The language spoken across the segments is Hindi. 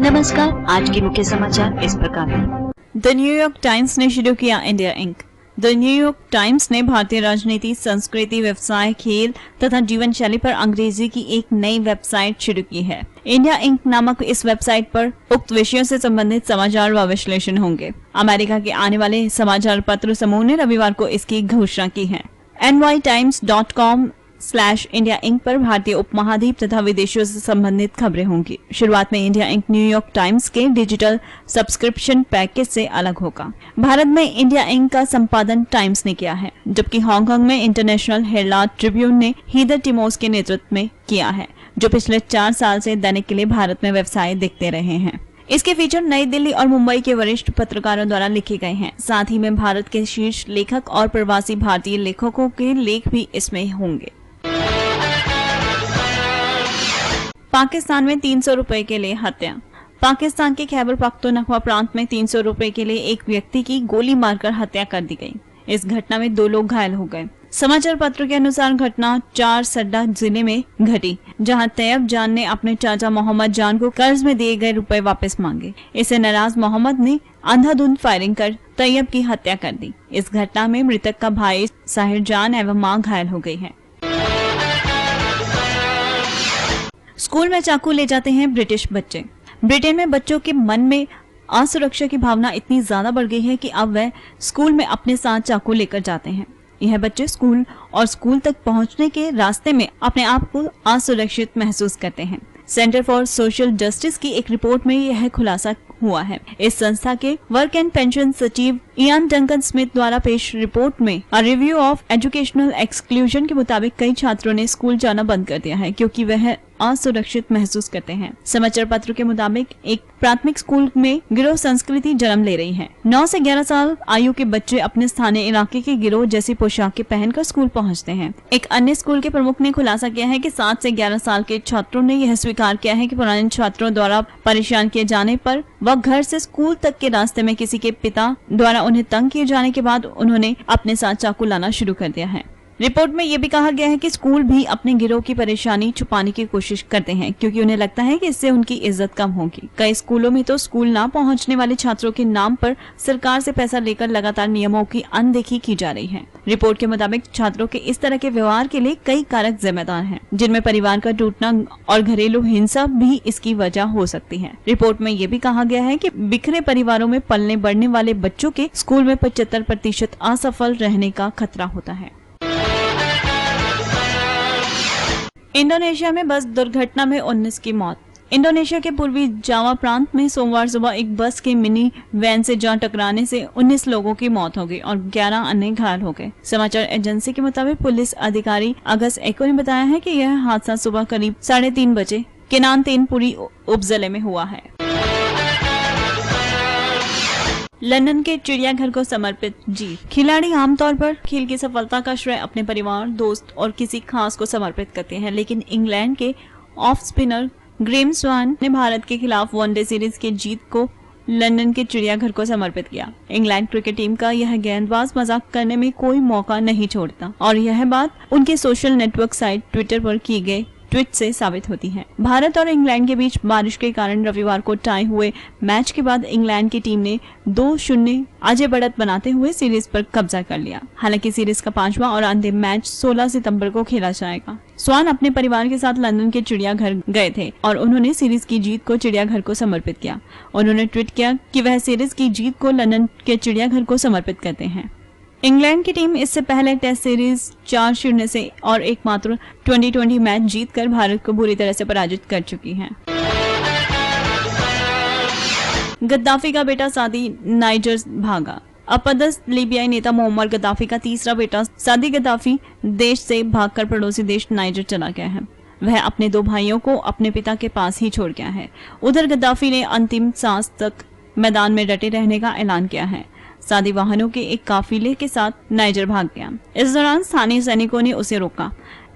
नमस्कार, आज के मुख्य समाचार इस प्रकार हैं। द न्यूयॉर्क टाइम्स ने शुरू किया India Inc. The New York Times ने भारतीय राजनीति, संस्कृति, व्यवसाय, खेल तथा जीवन शैली पर अंग्रेजी की एक नई वेबसाइट शुरू की है। इंडिया इंक नामक इस वेबसाइट पर उक्त विषयों से संबंधित समाचार व विश्लेषण होंगे। अमेरिका के आने वाले समाचार पत्र समूह ने रविवार को इसकी घोषणा की है। nytimes.com/इंडिया इंक पर भारतीय उपमहाद्वीप तथा विदेशों से संबंधित खबरें होंगी। शुरुआत में इंडिया इंक न्यूयॉर्क टाइम्स के डिजिटल सब्सक्रिप्शन पैकेज से अलग होगा। भारत में इंडिया इंक का संपादन टाइम्स ने किया है, जबकि हांगकांग में इंटरनेशनल हेराल्ड ट्रिब्यून ने हीदर टिमोस के नेतृत्व में किया है, जो पिछले 4 साल से दैनिक के लिए भारत में व्यवसाय देखते रहे हैं। इसके फीचर नई दिल्ली और मुंबई के वरिष्ठ पत्रकारों द्वारा लिखे गए हैं। साथ ही में भारत के शीर्ष लेखक और प्रवासी भारतीय लेखकों के लेख भी इसमें होंगे। पाकिस्तान में 300 रुपए के लिए हत्या। पाकिस्तान के खैबर पख्तूनख्वा प्रांत में 300 रुपए के लिए एक व्यक्ति की गोली मारकर हत्या कर दी गई। इस घटना में 2 लोग घायल हो गए। समाचार पत्र के अनुसार घटना चारसड्डा जिले में घटी, जहां तैयब जान ने अपने चाचा मोहम्मद जान को कर्ज में दिए गए रुपए वापस मांगे। इससे नाराज मोहम्मद ने अंधाधुंध फायरिंग कर तैयब की हत्या कर दी। इस घटना में मृतक का भाई साहिर जान एवं मां घायल हो गई है। स्कूल में चाकू ले जाते हैं ब्रिटिश बच्चे। ब्रिटेन में बच्चों के मन में असुरक्षा की भावना इतनी ज्यादा बढ़ गई है कि अब वह स्कूल में अपने साथ चाकू लेकर जाते हैं। यह बच्चे स्कूल और स्कूल तक पहुंचने के रास्ते में अपने आप को असुरक्षित महसूस करते हैं। सेंटर फॉर सोशल जस्टिस की एक रिपोर्ट में यह खुलासा हुआ है। इस संस्था के वर्क एंड पेंशन सचिव इयान डंकन स्मिथ द्वारा पेश रिपोर्ट में a review of educational exclusion के मुताबिक कई छात्रों ने स्कूल जाना बंद कर दिया है, क्योंकि वह असुरक्षित महसूस करते हैं। समाचार पत्र के मुताबिक एक प्राथमिक स्कूल में गिरोह संस्कृति जन्म ले रही है। 9 से 11 साल आयु के बच्चे अपने स्थानीय इलाके के गिरोह जैसी पोशाकें पहनकर स्कूल पहुंचते हैं। एक अन्य स्कूल के प्रमुख ने खुलासा किया है कि 7 से 11 साल के छात्रों ने यह स्वीकार किया है कि पुराने छात्रों द्वारा परेशान किए जाने पर व घर से स्कूल तक के रास्ते में किसी के पिता द्वारा उन्हें तंग किए जाने के बाद उन्होंने अपने साथ चाकू लाना शुरू कर दिया है। रिपोर्ट में यह भी कहा गया है कि स्कूल भी अपने गिरोह की परेशानी छुपाने की कोशिश करते हैं, क्योंकि उन्हें लगता है कि इससे उनकी इज्जत कम होगी। कई स्कूलों में तो स्कूल ना पहुंचने वाले छात्रों के नाम पर सरकार से पैसा लेकर लगातार नियमों की अनदेखी की जा रही है। रिपोर्ट के मुताबिक छात्रों के इस तरह के व्यवहार के लिए कई कारक जिम्मेदार हैं, जिनमें परिवार का टूटना और घरेलू हिंसा भी इसकी वजह हो सकती है। रिपोर्ट में यह भी कहा गया है कि बिखरे परिवारों में पलने बढ़ने वाले बच्चों के स्कूल में 75% असफल रहने का खतरा होता है। इंडोनेशिया में बस दुर्घटना में 19 की मौत। इंडोनेशिया के पूर्वी जावा प्रांत में सोमवार सुबह एक बस के मिनी वैन से जा टकराने से 19 लोगों की मौत हो गई और 11 अन्य घायल हो गए। समाचार एजेंसी के मुताबिक पुलिस अधिकारी अगस्त एको ने बताया है कि यह हादसा सुबह करीब 3:30 बजे केनान तेनपुरी उपजिले में हुआ है। लंदन के चिड़ियाघर को समर्पित जीत। खिलाड़ी आमतौर पर खेल की सफलता का श्रेय अपने परिवार, दोस्त और किसी खास को समर्पित करते हैं, लेकिन इंग्लैंड के ऑफ स्पिनर ग्रेम स्वान ने भारत के खिलाफ वनडे सीरीज की जीत को लंदन के चिड़ियाघर को समर्पित किया। इंग्लैंड क्रिकेट टीम का यह गेंदबाज मजाक करने में कोई मौका नहीं छोड़ता और यह बात उनके सोशल नेटवर्क साइट ट्विटर पर की गई ट्वीट से साबित होती है। भारत और इंग्लैंड के बीच बारिश के कारण रविवार को टाई हुए मैच के बाद इंग्लैंड की टीम ने 2-0 आगे बढ़त बनाते हुए सीरीज पर कब्जा कर लिया। हालांकि सीरीज का 5वां और अंतिम मैच 16 सितंबर को खेला जाएगा। स्वान अपने परिवार के साथ लंदन के चिड़ियाघर गए थे और उन्होंने सीरीज की जीत को चिड़ियाघर को समर्पित किया। उन्होंने ट्वीट किया कि वह सीरीज की जीत को लंदन के चिड़ियाघर को समर्पित करते हैं। इंग्लैंड की टीम इससे पहले टेस्ट सीरीज 4-0 से और एकमात्र 2020 मैच जीतकर भारत को बुरी तरह से पराजित कर चुकी है। गद्दाफी का बेटा सादी नाइजर भागा। अपदस्थ लीबियाई नेता मोहम्मद गद्दाफी का तीसरा बेटा सादी गद्दाफी देश से भागकर पड़ोसी देश नाइजर चला गया है। वह अपने 2 भाइयों को अपने पिता के पास ही छोड़ गया है। उधर गद्दाफी ने अंतिम सांस तक मैदान में डटे रहने का ऐलान किया है। सादी वाहनों के एक काफिले के साथ नाइजर भाग गया। इस दौरान स्थानीय सैनिकों ने उसे रोका।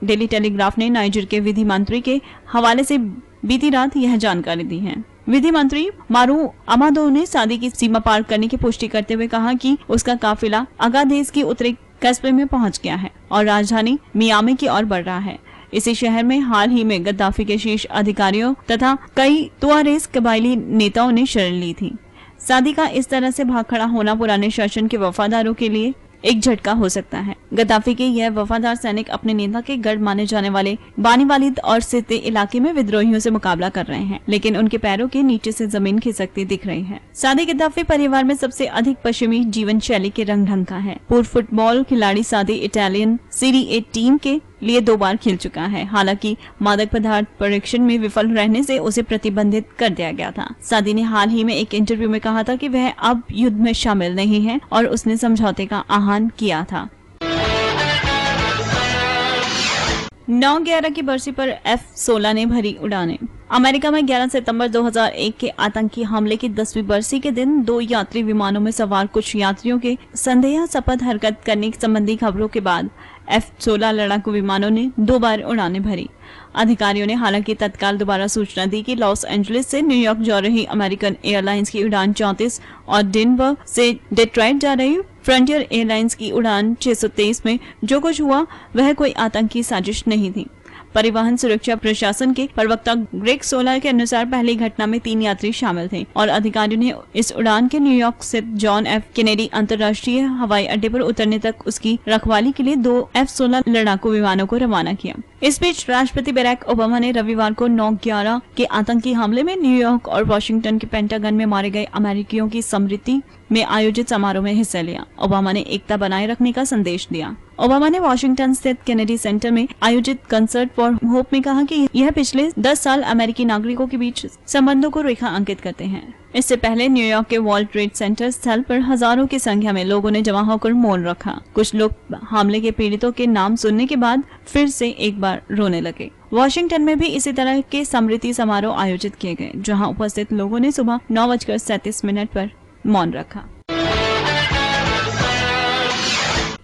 डेली टेलीग्राफ ने नाइजर के विधि मंत्री के हवाले से बीती रात यह जानकारी दी है। विधि मंत्री मारू अमादो ने सादी की सीमा पार करने की पुष्टि करते हुए कहा कि उसका काफिला अगादेस की उत्तरी कस्बे में पहुंच गया है और राजधानी मियामी की ओर बढ़ रहा है। इसी शहर में हाल ही में गद्दाफी के शीर्ष अधिकारियों तथा कई तुआरेज कबायली नेताओं ने शरण ली थी। सादी का इस तरह से भाग खड़ा होना पुराने शासन के वफादारों के लिए एक झटका हो सकता है। गद्दाफी के यह वफादार सैनिक अपने नेता के गढ़ माने जाने वाले बानी वालिद और सिते इलाके में विद्रोहियों से मुकाबला कर रहे हैं, लेकिन उनके पैरों के नीचे से जमीन खिसकती दिख रही है। सादी गद्दाफी परिवार में सबसे अधिक पश्चिमी जीवन शैली के रंग ढंग का है। पूर्व फुटबॉल खिलाड़ी सादी इटालियन सीरी ए टीम के लिए 2 बार खेल चुका है। हालांकि मादक पदार्थ परीक्षण में विफल रहने से उसे प्रतिबंधित कर दिया गया था। सादी ने हाल ही में एक इंटरव्यू में कहा था कि वह अब युद्ध में शामिल नहीं है और उसने समझौते का आह्वान किया था। 9/11 की बरसी पर F-16 ने भरी उड़ानें। अमेरिका में 11 सितंबर 2001 के आतंकी हमले की 10वीं बरसी के दिन 2 यात्री विमानों में सवार कुछ यात्रियों के संदेहास्पद हरकत करने संबंधी खबरों के बाद F-16 लड़ाकू विमानों ने 2 बार उड़ानें भरी। अधिकारियों ने हालांकि तत्काल दोबारा सूचना दी कि लॉस एंजलिस से न्यूयॉर्क जा रही अमेरिकन एयरलाइंस की उड़ान 34 और डेनवर से डेट्रॉइट जा रही फ्रंटियर एयरलाइंस की उड़ान 623 में जो कुछ हुआ वह कोई आतंकी साजिश नहीं थी। परिवहन सुरक्षा प्रशासन के प्रवक्ता ग्रेग सोलर के अनुसार पहली घटना में 3 यात्री शामिल थे और अधिकारियों ने इस उड़ान के न्यूयॉर्क स्थित जॉन एफ केनेडी अंतर्राष्ट्रीय हवाई अड्डे पर उतरने तक उसकी रखवाली के लिए 2 F-16 लड़ाकू विमानों को रवाना किया। इस बीच राष्ट्रपति बराक ओबामा ने रविवार को 9/11 के आतंकी हमले में न्यूयॉर्क और वॉशिंगटन के पेंटागन में मारे गए अमेरिकियों की स्मृति में आयोजित समारोह में हिस्सा लिया। ओबामा ने एकता बनाए रखने का संदेश दिया। ओबामा ने वॉशिंगटन स्थित केनेडी सेंटर में आयोजित कंसर्ट फॉर होप में कहा कि यह पिछले 10 साल अमेरिकी नागरिकों के बीच संबंधों को रेखा अंकित करते हैं। इससे पहले न्यूयॉर्क के वर्ल्ड ट्रेड सेंटर स्थल पर हजारों की संख्या में लोगों ने जमा होकर मौन रखा। कुछ लोग हमले के पीड़ितों के नाम सुनने के बाद फिर से एक बार रोने लगे। वॉशिंगटन में भी इसी तरह के स्मृति समारोह आयोजित किए गए, जहां उपस्थित लोगों ने सुबह 9:37 पर मौन रखा।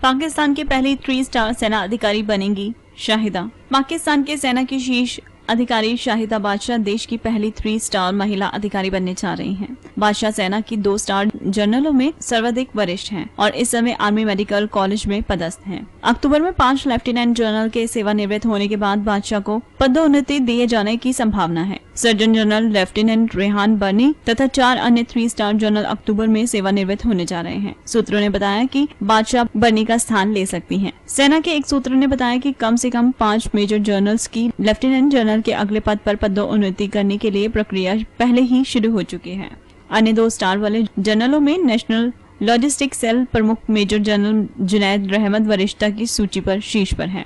पाकिस्तान की पहली 3 स्टार सेना अधिकारी बनेंगी शाहिदा। पाकिस्तान के सेना की शीर्ष अधिकारी शाहिदा बादशाह देश की पहली 3 स्टार महिला अधिकारी बनने जा रही हैं। बादशाह सेना की 2 स्टार जनरलों में सर्वाधिक वरिष्ठ हैं और इस समय आर्मी मेडिकल कॉलेज में पदस्थ हैं। अक्टूबर में 5 लेफ्टिनेंट जनरल के सेवानिवृत्त होने के बाद बादशाह को पदोन्नति दिए जाने की संभावना है। सर्जन जनरल लेफ्टिनेंट रेहान बर्नी तथा 4 अन्य 3 स्टार जनरल अक्टूबर में सेवानिवृत्त होने जा रहे हैं। सूत्रों ने बताया कि बादशाह बर्नी का स्थान ले सकती हैं। सेना के एक सूत्र ने बताया कि कम से कम 5 मेजर जनरल्स की लेफ्टिनेंट जनरल के अगले पद पर पदोन्नति करने के लिए प्रक्रिया पहले ही शुरू हो चुकी है। अन्य 2 स्टार वाले जनरलों में नेशनल लॉजिस्टिक सेल प्रमुख मेजर जनरल जुनैद रहमत वरिष्ठता की सूची पर शीर्ष पर है।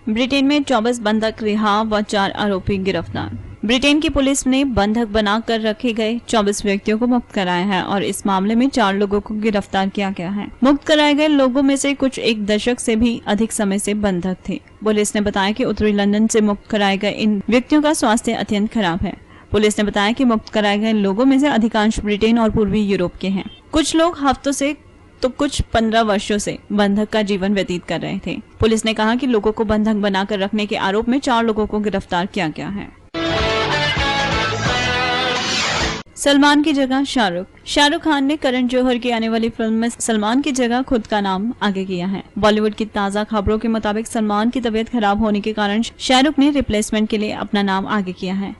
ब्रिटेन में 24 बंधक रिहा व 4 आरोपी गिरफ्तार। ब्रिटेन की पुलिस ने बंधक बनाकर रखे गए 24 व्यक्तियों को मुक्त कराया है और इस मामले में 4 लोगों को गिरफ्तार किया गया है। मुक्त कराए गए लोगों में से कुछ 1 दशक से भी अधिक समय से बंधक थे। पुलिस ने बताया कि उत्तरी लंदन से मुक्त कराए गए इन व्यक्तियों का स्वास्थ्य अत्यंत खराब है। पुलिस ने बताया कि मुक्त कराए गए लोगों में से अधिकांश ब्रिटेन और पूर्वी यूरोप के हैं। कुछ लोग हफ्तों से तो कुछ 15 वर्षों से बंधक का जीवन व्यतीत कर रहे थे। पुलिस ने कहा कि लोगों को बंधक बनाकर रखने के आरोप में 4 लोगों को गिरफ्तार किया गया है। सलमान की जगह शाहरुख खान ने करण जौहर की आने वाली फिल्म में सलमान की जगह खुद का नाम आगे किया है। बॉलीवुड की ताज़ा खबरों के मुताबिक सलमान की तबीयत खराब होने के कारण शाहरुख ने रिप्लेसमेंट के लिए अपना नाम आगे किया है।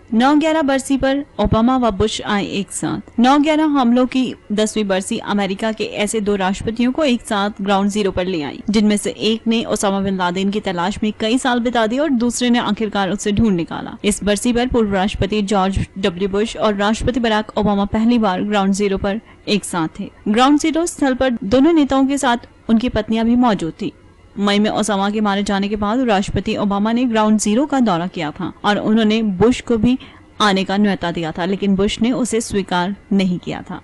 9/11 बरसी पर ओबामा व बुश आए एक साथ। 9/11 हमलों की 10वीं बरसी अमेरिका के ऐसे 2 राष्ट्रपतियों को एक साथ ग्राउंड जीरो पर ले आई, जिनमें से एक ने ओसामा बिन लादेन की तलाश में कई साल बिता दिए और दूसरे ने आखिरकार उसे ढूंढ निकाला। इस बरसी पर पूर्व राष्ट्रपति जॉर्ज डब्ल्यू बुश और राष्ट्रपति बराक ओबामा पहली बार ग्राउंड जीरो पर एक साथ थे। ग्राउंड जीरो स्थल पर दोनों नेताओं के साथ उनकी पत्नियां भी मौजूद थी। मई में ओसामा के मारे जाने के बाद राष्ट्रपति ओबामा ने ग्राउंड जीरो का दौरा किया था और उन्होंने बुश को भी आने का न्योता दिया था, लेकिन बुश ने उसे स्वीकार नहीं किया था।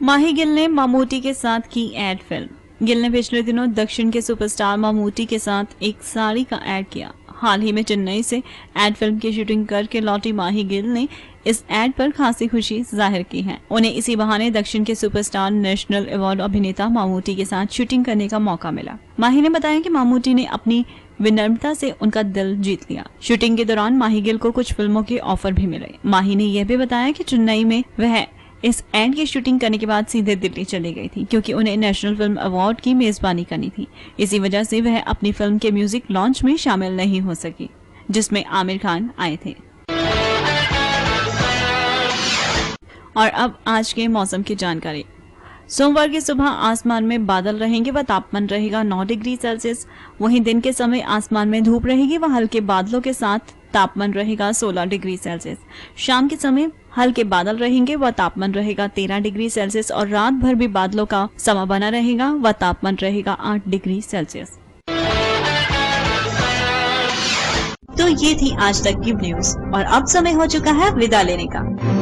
माही गिल ने मामूटी के साथ की एड फिल्म। गिल ने पिछले दिनों दक्षिण के सुपरस्टार मामूटी के साथ एक साड़ी का एड किया। हाल ही में चेन्नई से एड फिल्म की शूटिंग करके लौटी माही गिल ने इस एड पर खासी खुशी जाहिर की है। उन्हें इसी बहाने दक्षिण के सुपरस्टार नेशनल अवार्ड अभिनेता मामूटी के साथ शूटिंग करने का मौका मिला। माही ने बताया कि मामूटी ने अपनी विनम्रता से उनका दिल जीत लिया। शूटिंग के दौरान माही गिल को कुछ फिल्मों के ऑफर भी मिले। माही ने यह भी बताया कि चेन्नई में वह इस एड की शूटिंग करने के बाद सीधे दिल्ली चली गई थी, क्योंकि उन्हें नेशनल फिल्म अवार्ड की मेजबानी करनी थी। इसी वजह से वह अपनी फिल्म के म्यूजिक लॉन्च में शामिल नहीं हो सकी, जिसमें आमिर खान आए थे। और अब आज के मौसम की जानकारी। सोमवार की सुबह आसमान में बादल रहेंगे व तापमान रहेगा 9 डिग्री सेल्सियस। वहीं दिन के समय आसमान में धूप रहेगी व हल्के बादलों के साथ तापमान रहेगा 16 डिग्री सेल्सियस। शाम के समय हल्के बादल रहेंगे व तापमान रहेगा 13 डिग्री सेल्सियस और रात भर भी बादलों का समा बना रहेगा व तापमान रहेगा 8 डिग्री सेल्सियस। तो ये थी आज तक की न्यूज और अब समय हो चुका है विदा लेने का।